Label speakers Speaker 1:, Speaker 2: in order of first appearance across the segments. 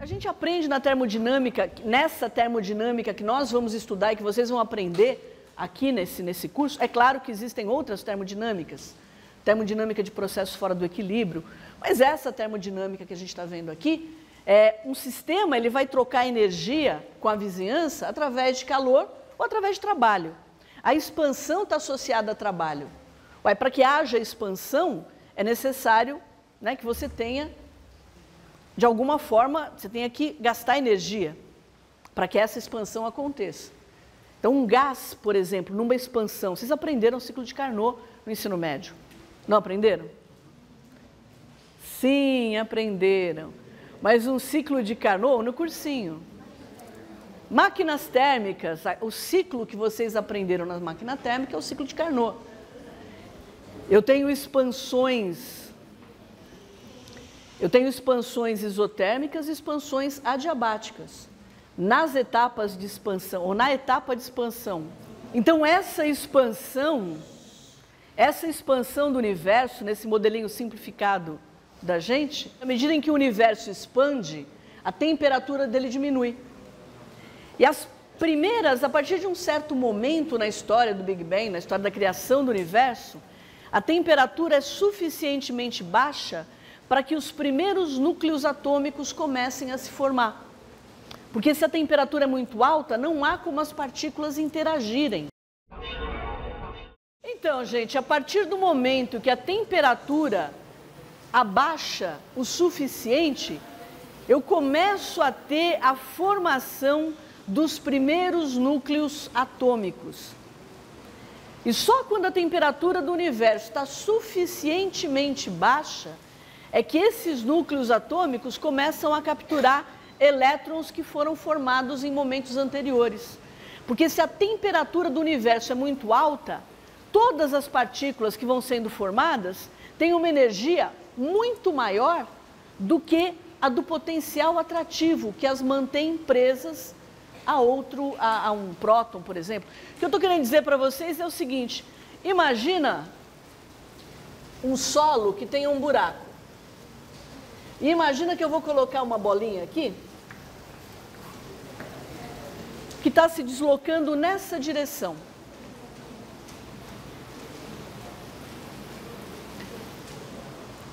Speaker 1: gente aprende na termodinâmica, nessa termodinâmica que nós vamos estudar e que vocês vão aprender aqui nesse curso, é claro que existem outras termodinâmicas, termodinâmica de processos fora do equilíbrio, mas essa termodinâmica que a gente está vendo aqui, um sistema ele vai trocar energia com a vizinhança através de calor ou através de trabalho. A expansão está associada a trabalho. Para que haja expansão, é necessário, né, que você tenha, de alguma forma, você tenha que gastar energia para que essa expansão aconteça. Então, um gás, por exemplo, numa expansão, vocês aprenderam o ciclo de Carnot no ensino médio? Não aprenderam? Sim, aprenderam. Mas um ciclo de Carnot no cursinho. Máquinas térmicas, o ciclo que vocês aprenderam na máquina térmica é o ciclo de Carnot. Eu tenho expansões isotérmicas e expansões adiabáticas nas etapas de expansão, ou na etapa de expansão. Então, essa expansão do universo, nesse modelinho simplificado da gente, à medida em que o universo expande, a temperatura dele diminui. E as primeiras, a partir de um certo momento na história do Big Bang, na história da criação do universo, a temperatura é suficientemente baixa para que os primeiros núcleos atômicos comecem a se formar. Porque se a temperatura é muito alta, não há como as partículas interagirem. Então, gente, a partir do momento que a temperatura abaixa o suficiente, eu começo a ter a formação dos primeiros núcleos atômicos. E só quando a temperatura do universo está suficientemente baixa, é que esses núcleos atômicos começam a capturar elétrons que foram formados em momentos anteriores. Porque se a temperatura do universo é muito alta, todas as partículas que vão sendo formadas têm uma energia muito maior do que a do potencial atrativo, que as mantém presas a um próton, por exemplo. O que eu estou querendo dizer para vocês é o seguinte: imagina um solo que tem um buraco. E imagina que eu vou colocar uma bolinha aqui, que está se deslocando nessa direção.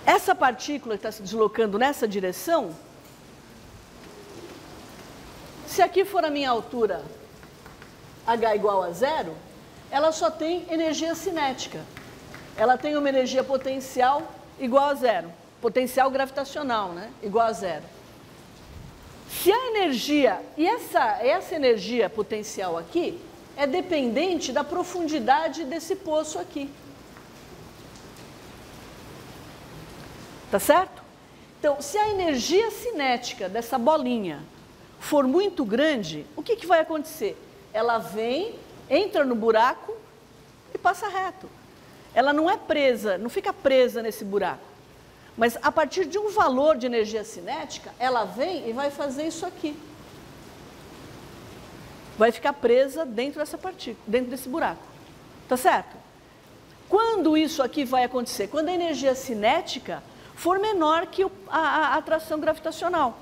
Speaker 1: Essa partícula que está se deslocando nessa direção, se aqui for a minha altura h igual a 0, ela só tem energia cinética. Ela tem uma energia potencial igual a 0. Potencial gravitacional, né? Igual a 0. Se a energia, e essa energia potencial aqui, é dependente da profundidade desse poço aqui. Tá certo? Então, se a energia cinética dessa bolinha for muito grande, o que vai acontecer? Ela vem, entra no buraco e passa reto. Ela não é presa, não fica presa nesse buraco. Mas a partir de um valor de energia cinética, ela vem e vai fazer isso aqui. Vai ficar presa dentro dessa partícula, dentro desse buraco. Tá certo? Quando isso aqui vai acontecer? Quando a energia cinética for menor que a atração gravitacional.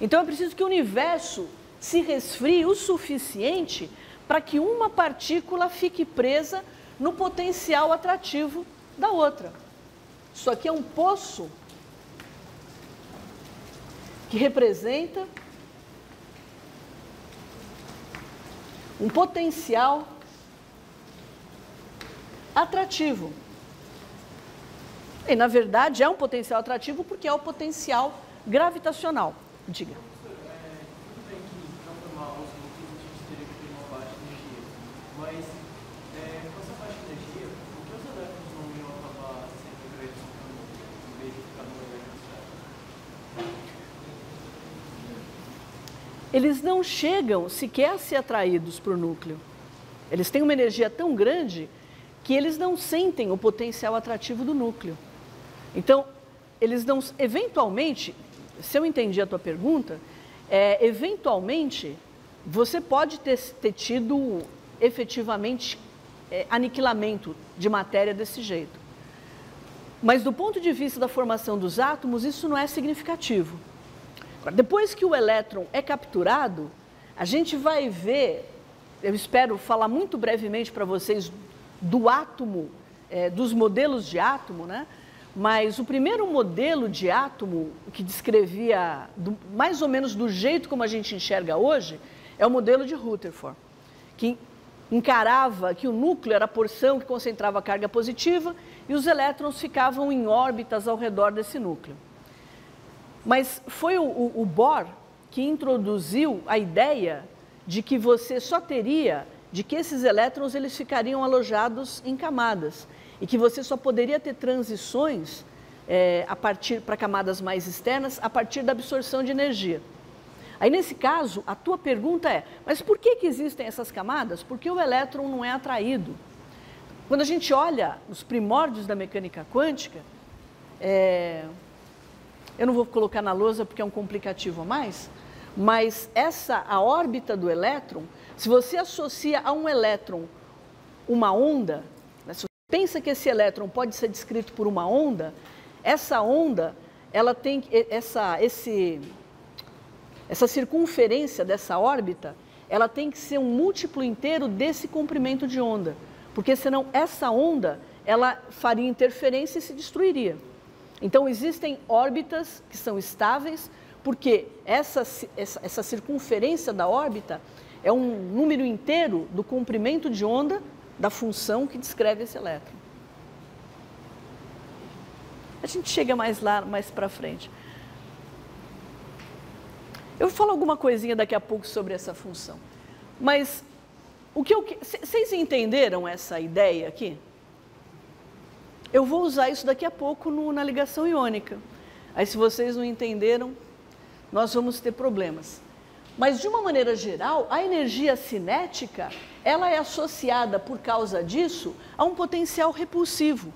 Speaker 1: Então é preciso que o universo se resfrie o suficiente para que uma partícula fique presa no potencial atrativo da outra. Isso aqui é um poço que representa um potencial atrativo. E, na verdade, é um potencial atrativo porque é o potencial gravitacional. Diga.
Speaker 2: Tudo bem que para formar os núcleos a gente teria que ter uma baixa energia, mas com essa baixa energia, por que os elétrons não iam acabar sendo agregados no núcleo, em vez de ficar no elétron?
Speaker 1: Eles não chegam sequer a ser atraídos para o núcleo. Eles têm uma energia tão grande que eles não sentem o potencial atrativo do núcleo. Então, eles não, eventualmente, se eu entendi a tua pergunta, eventualmente você pode ter tido efetivamente aniquilamento de matéria desse jeito. Mas do ponto de vista da formação dos átomos, isso não é significativo. Depois que o elétron é capturado, a gente vai ver, eu espero falar muito brevemente para vocês do átomo, dos modelos de átomo, né? Mas o primeiro modelo de átomo que descrevia mais ou menos do jeito como a gente enxerga hoje é o modelo de Rutherford, que encarava que o núcleo era a porção que concentrava a carga positiva e os elétrons ficavam em órbitas ao redor desse núcleo. Mas foi o Bohr que introduziu a ideia de que você só teria, de que esses elétrons eles ficariam alojados em camadas e que você só poderia ter transições para camadas mais externas a partir da absorção de energia. Aí, nesse caso, a tua pergunta é, mas por que existem essas camadas? Porque o elétron não é atraído. Quando a gente olha os primórdios da mecânica quântica, eu não vou colocar na lousa porque é um complicativo a mais, mas a órbita do elétron, se você associa a um elétron uma onda, né, se você pensa que esse elétron pode ser descrito por uma onda, essa onda, ela tem essa circunferência dessa órbita, ela tem que ser um múltiplo inteiro desse comprimento de onda, porque senão essa onda, ela faria interferência e se destruiria. Então existem órbitas que são estáveis, porque essa circunferência da órbita é um número inteiro do comprimento de onda da função que descreve esse elétron. A gente chega mais para frente. Eu vou falar alguma coisinha daqui a pouco sobre essa função. Mas vocês entenderam essa ideia aqui? Eu vou usar isso daqui a pouco na ligação iônica. Aí, se vocês não entenderam, nós vamos ter problemas. Mas, de uma maneira geral, a energia cinética, ela é associada, por causa disso, a um potencial repulsivo.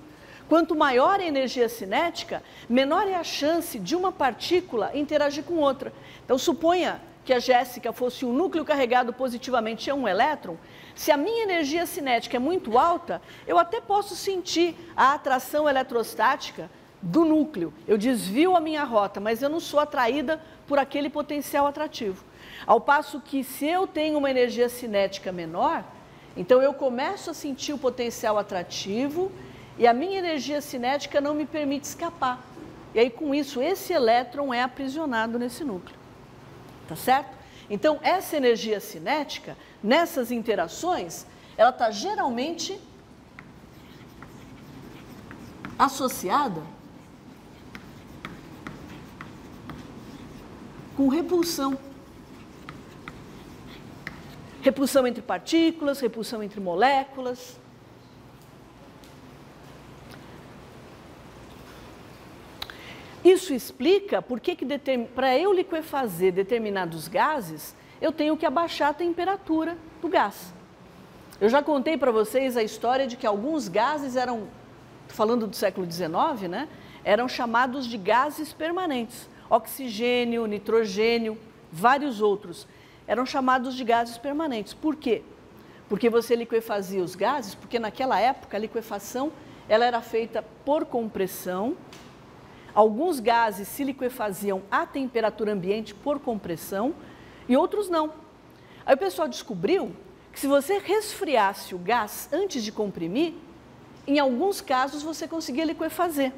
Speaker 1: Quanto maior a energia cinética, menor é a chance de uma partícula interagir com outra. Então, suponha que a Jéssica fosse um núcleo carregado positivamente a um elétron. Se a minha energia cinética é muito alta, eu até posso sentir a atração eletrostática do núcleo. Eu desvio a minha rota, mas eu não sou atraída por aquele potencial atrativo. Ao passo que, se eu tenho uma energia cinética menor, então eu começo a sentir o potencial atrativo e a minha energia cinética não me permite escapar. E aí, com isso, esse elétron é aprisionado nesse núcleo. Tá certo? Então, essa energia cinética, nessas interações, ela está geralmente associada com repulsão. Repulsão entre partículas, repulsão entre moléculas. Isso explica por que para eu liquefazer determinados gases, eu tenho que abaixar a temperatura do gás. Eu já contei para vocês a história de que alguns gases eram, falando do século XIX, né, eram chamados de gases permanentes. Oxigênio, nitrogênio, vários outros. Eram chamados de gases permanentes. Por quê? Porque você liquefazia os gases, porque naquela época a liquefação ela era feita por compressão. Alguns gases se liquefaziam à temperatura ambiente por compressão e outros não. Aí o pessoal descobriu que se você resfriasse o gás antes de comprimir, em alguns casos você conseguia liquefazer.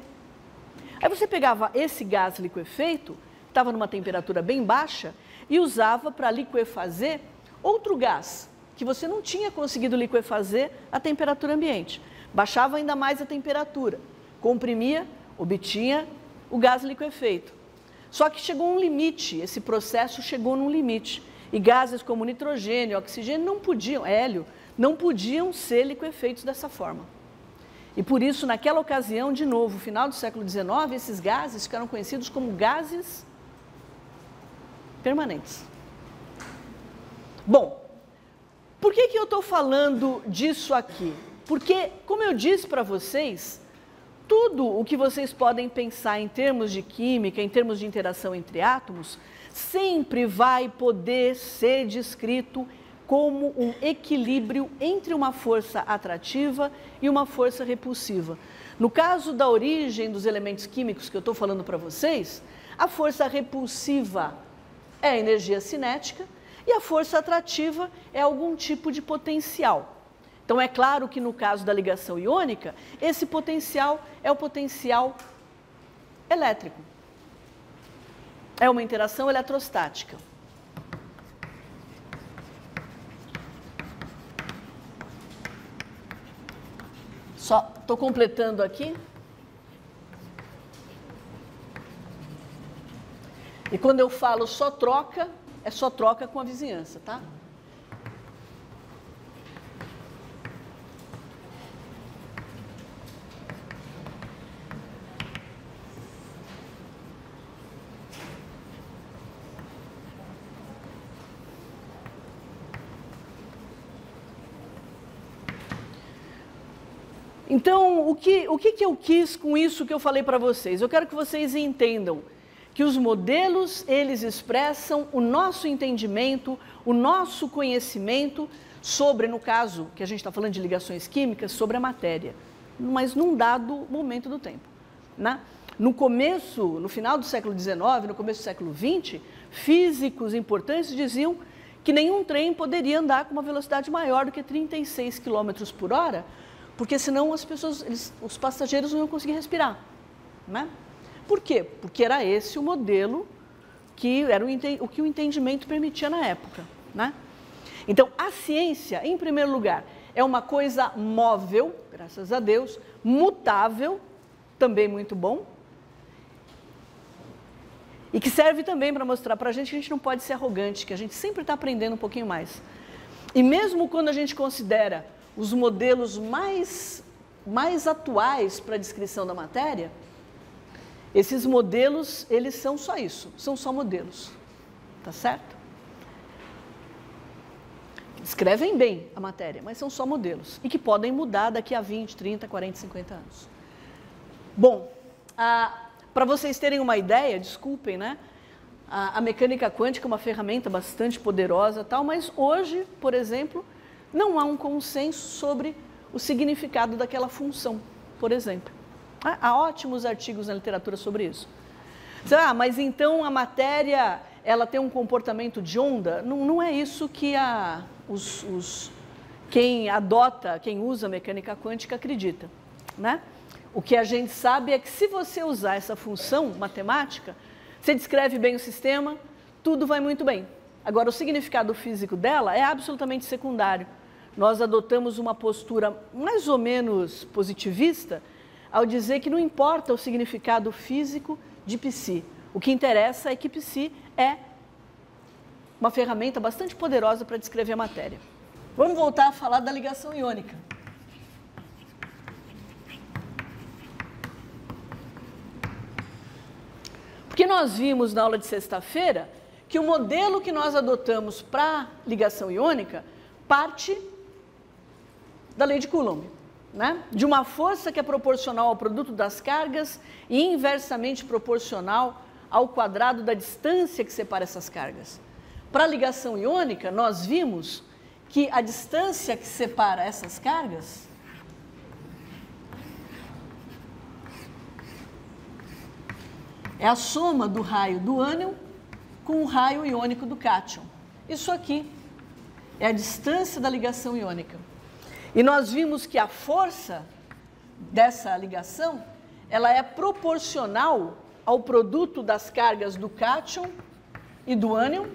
Speaker 1: Aí você pegava esse gás liquefeito, que estava numa temperatura bem baixa, e usava para liquefazer outro gás, que você não tinha conseguido liquefazer à temperatura ambiente. Baixava ainda mais a temperatura, comprimia, obtinha o gás liquefeito. Só que chegou um limite, esse processo chegou num limite. E gases como nitrogênio, oxigênio não podiam, hélio, não podiam ser liquefeitos dessa forma. E por isso, naquela ocasião, de novo, no final do século XIX, esses gases ficaram conhecidos como gases permanentes. Bom, por que eu estou falando disso aqui? Porque, como eu disse para vocês, tudo o que vocês podem pensar em termos de química, em termos de interação entre átomos, sempre vai poder ser descrito como um equilíbrio entre uma força atrativa e uma força repulsiva. No caso da origem dos elementos químicos que eu estou falando para vocês, a força repulsiva é a energia cinética e a força atrativa é algum tipo de potencial. Então, é claro que no caso da ligação iônica, esse potencial é o potencial elétrico. É uma interação eletrostática. Só estou completando aqui. E quando eu falo só troca, é só troca com a vizinhança, tá? Então, o que eu quis com isso que eu falei para vocês? Eu quero que vocês entendam que os modelos, eles expressam o nosso entendimento, o nosso conhecimento sobre, no caso, que a gente está falando de ligações químicas, sobre a matéria, mas num dado momento do tempo, né? No final do século XIX, no começo do século XX, físicos importantes diziam que nenhum trem poderia andar com uma velocidade maior do que 36 km por hora, porque senão os passageiros não iam conseguir respirar, né? Por quê? Porque era esse o modelo que era o que o entendimento permitia na época, né? Então, a ciência, em primeiro lugar, é uma coisa móvel, graças a Deus, mutável, também muito bom, e que serve também para mostrar para a gente não pode ser arrogante, que a gente sempre está aprendendo um pouquinho mais. E mesmo quando a gente considera os modelos mais atuais para a descrição da matéria, esses modelos, eles são só isso, são só modelos, tá certo? Descrevem bem a matéria, mas são só modelos, e que podem mudar daqui a 20, 30, 40, 50 anos. Bom, para vocês terem uma ideia, desculpem, né? A mecânica quântica é uma ferramenta bastante poderosa, tal, mas hoje, por exemplo, não há um consenso sobre o significado daquela função, por exemplo. Há ótimos artigos na literatura sobre isso. Mas então a matéria, ela tem um comportamento de onda? Não é isso que quem usa a mecânica quântica acredita, né? O que a gente sabe é que se você usar essa função matemática, você descreve bem o sistema, tudo vai muito bem. Agora, o significado físico dela é absolutamente secundário. Nós adotamos uma postura mais ou menos positivista ao dizer que não importa o significado físico de psi. O que interessa é que psi é uma ferramenta bastante poderosa para descrever a matéria. Vamos voltar a falar da ligação iônica. Porque nós vimos na aula de sexta-feira que o modelo que nós adotamos para ligação iônica parte da lei de Coulomb, né? De uma força que é proporcional ao produto das cargas e inversamente proporcional ao quadrado da distância que separa essas cargas. Para a ligação iônica, nós vimos que a distância que separa essas cargas é a soma do raio do ânion com o raio iônico do cátion. Isso aqui é a distância da ligação iônica. E nós vimos que a força dessa ligação, ela é proporcional ao produto das cargas do cátion e do ânion,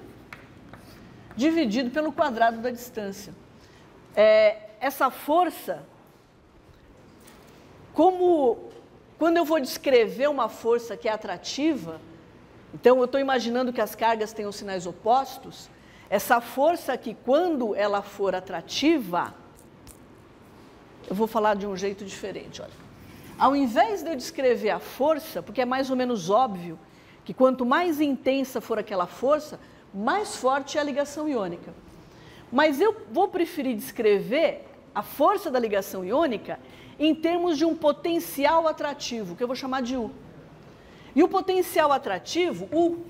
Speaker 1: dividido pelo quadrado da distância. Essa força, quando eu vou descrever uma força que é atrativa, então eu estou imaginando que as cargas têm os sinais opostos, essa força aqui, quando ela for atrativa, eu vou falar de um jeito diferente, olha. Ao invés de eu descrever a força, porque é mais ou menos óbvio que quanto mais intensa for aquela força, mais forte é a ligação iônica. Mas eu vou preferir descrever a força da ligação iônica em termos de um potencial atrativo, que eu vou chamar de U. E o potencial atrativo, U,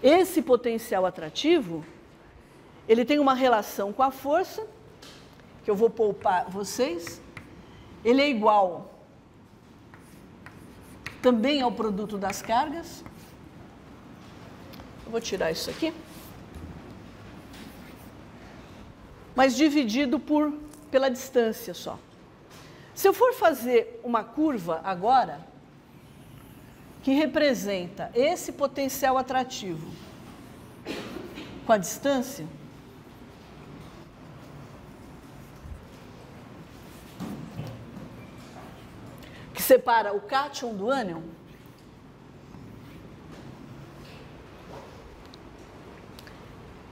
Speaker 1: esse potencial atrativo, ele tem uma relação com a força, que eu vou poupar vocês, ele é igual também é o produto das cargas. Eu vou tirar isso aqui. Mas dividido pela distância só. Se eu for fazer uma curva agora, que representa esse potencial atrativo com a distância, que separa o cátion do ânion,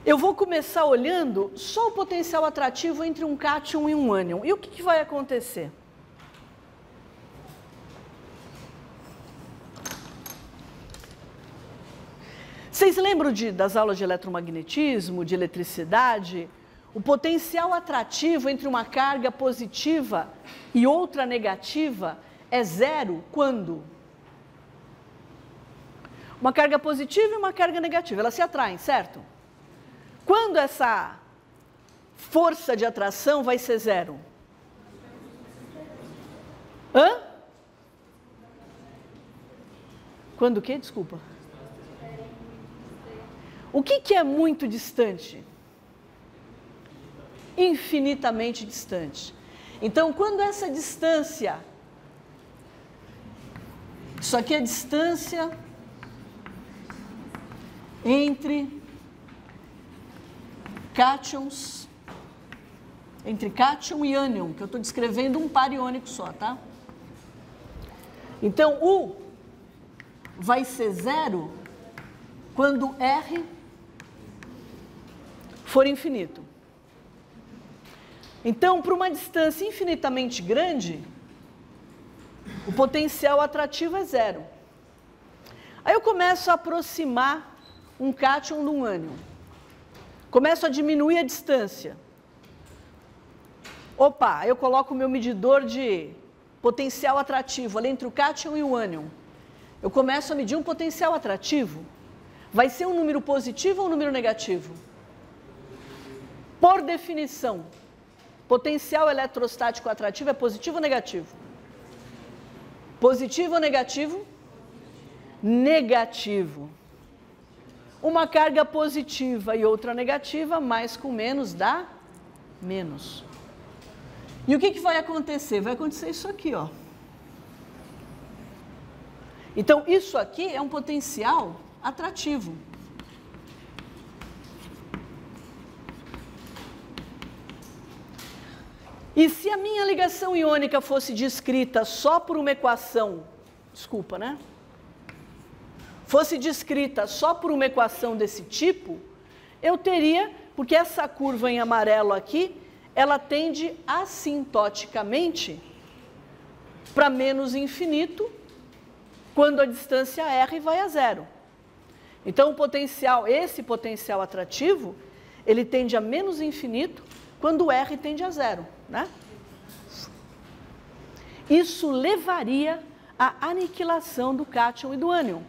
Speaker 1: eu vou começar olhando só o potencial atrativo entre um cátion e um ânion. E o que vai acontecer? Vocês lembram das aulas de eletromagnetismo, de eletricidade? O potencial atrativo entre uma carga positiva e outra negativa é zero quando? Uma carga positiva e uma carga negativa, elas se atraem, certo? Quando essa força de atração vai ser zero? Hã? Quando o quê? Desculpa. O que é muito distante? Infinitamente distante. Então, quando essa distância, isso aqui é a distância entre cátions, entre cátion e ânion, que eu estou descrevendo um par iônico só, tá? Então, U vai ser zero quando R for infinito. Então, para uma distância infinitamente grande, o potencial atrativo é zero. Aí eu começo a aproximar um cátion de um ânion. Começo a diminuir a distância. Opa, eu coloco o meu medidor de potencial atrativo ali entre o cátion e o ânion. Eu começo a medir um potencial atrativo. Vai ser um número positivo ou um número negativo? Por definição, potencial eletrostático atrativo é positivo ou negativo? Positivo ou negativo? Negativo. Uma carga positiva e outra negativa, mais com menos dá menos. E o que vai acontecer? Vai acontecer isso aqui, ó. Então, isso aqui é um potencial atrativo. E se a minha ligação iônica fosse descrita só por uma equação, desculpa, né? Fosse descrita só por uma equação desse tipo, eu teria, porque essa curva em amarelo aqui, ela tende assintoticamente para menos infinito, quando a distância R vai a zero. Então, esse potencial atrativo, ele tende a menos infinito, quando o R tende a zero, né? Isso levaria à aniquilação do cátion e do ânion,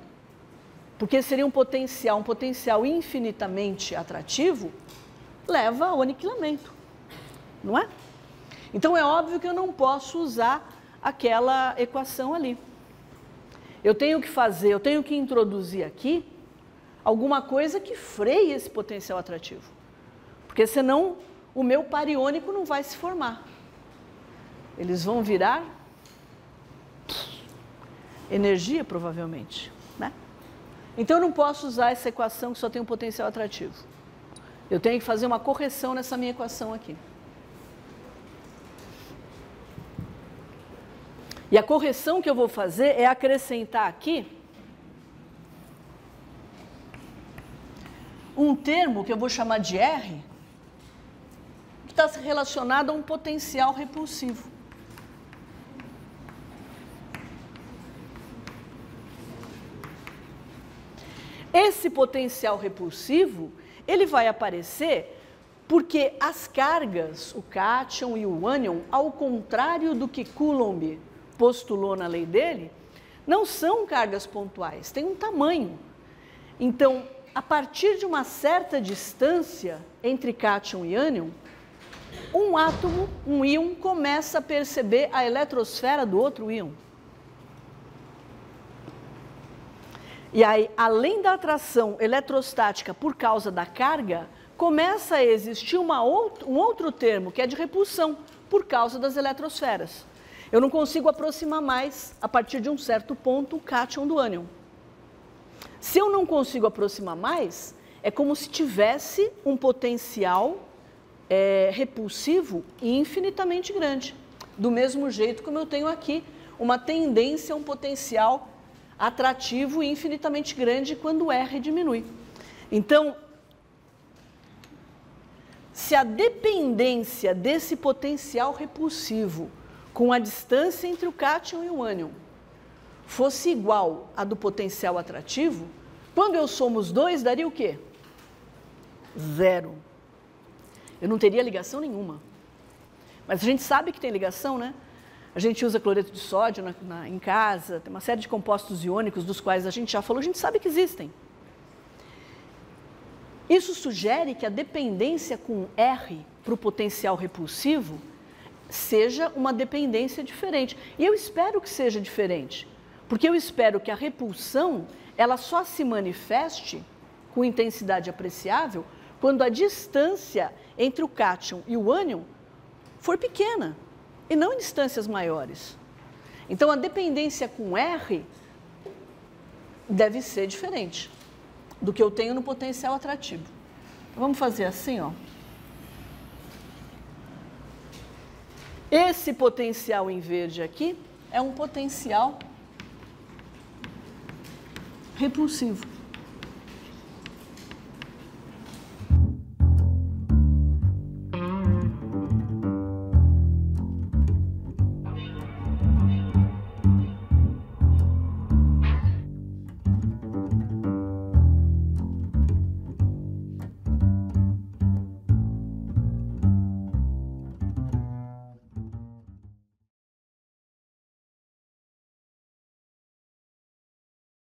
Speaker 1: porque seria um potencial infinitamente atrativo, leva ao aniquilamento, não é? Então é óbvio que eu não posso usar aquela equação ali. Eu tenho que fazer, eu tenho que introduzir aqui alguma coisa que freie esse potencial atrativo, porque senão o meu par iônico não vai se formar. Eles vão virar energia, provavelmente, né? Então eu não posso usar essa equação que só tem um potencial atrativo. Eu tenho que fazer uma correção nessa minha equação aqui. E a correção que eu vou fazer é acrescentar aqui um termo que eu vou chamar de R, que está relacionado a um potencial repulsivo. Esse potencial repulsivo, ele vai aparecer porque as cargas, o cátion e o ânion, ao contrário do que Coulomb postulou na lei dele, não são cargas pontuais, têm um tamanho. Então, a partir de uma certa distância entre cátion e ânion, um átomo, um íon, começa a perceber a eletrosfera do outro íon. E aí, além da atração eletrostática por causa da carga, começa a existir um outro termo, que é de repulsão, por causa das eletrosferas. Eu não consigo aproximar mais, a partir de um certo ponto, o cátion do ânion. Se eu não consigo aproximar mais, é como se tivesse um potencial repulsivo infinitamente grande. Do mesmo jeito como eu tenho aqui uma tendência a um potencial atrativo infinitamente grande quando o R diminui. Então, se a dependência desse potencial repulsivo com a distância entre o cátion e o ânion fosse igual à do potencial atrativo, quando eu somo os dois, daria o quê? 0. Eu não teria ligação nenhuma. Mas a gente sabe que tem ligação, né? A gente usa cloreto de sódio em casa, tem uma série de compostos iônicos dos quais a gente já falou, a gente sabe que existem. Isso sugere que a dependência com R para o potencial repulsivo seja uma dependência diferente. E eu espero que seja diferente, porque eu espero que a repulsão ela só se manifeste com intensidade apreciável quando a distância entre o cátion e o ânion for pequena, e não em distâncias maiores. Então, a dependência com R deve ser diferente do que eu tenho no potencial atrativo. Então, vamos fazer assim, ó. Esse potencial em verde aqui é um potencial repulsivo.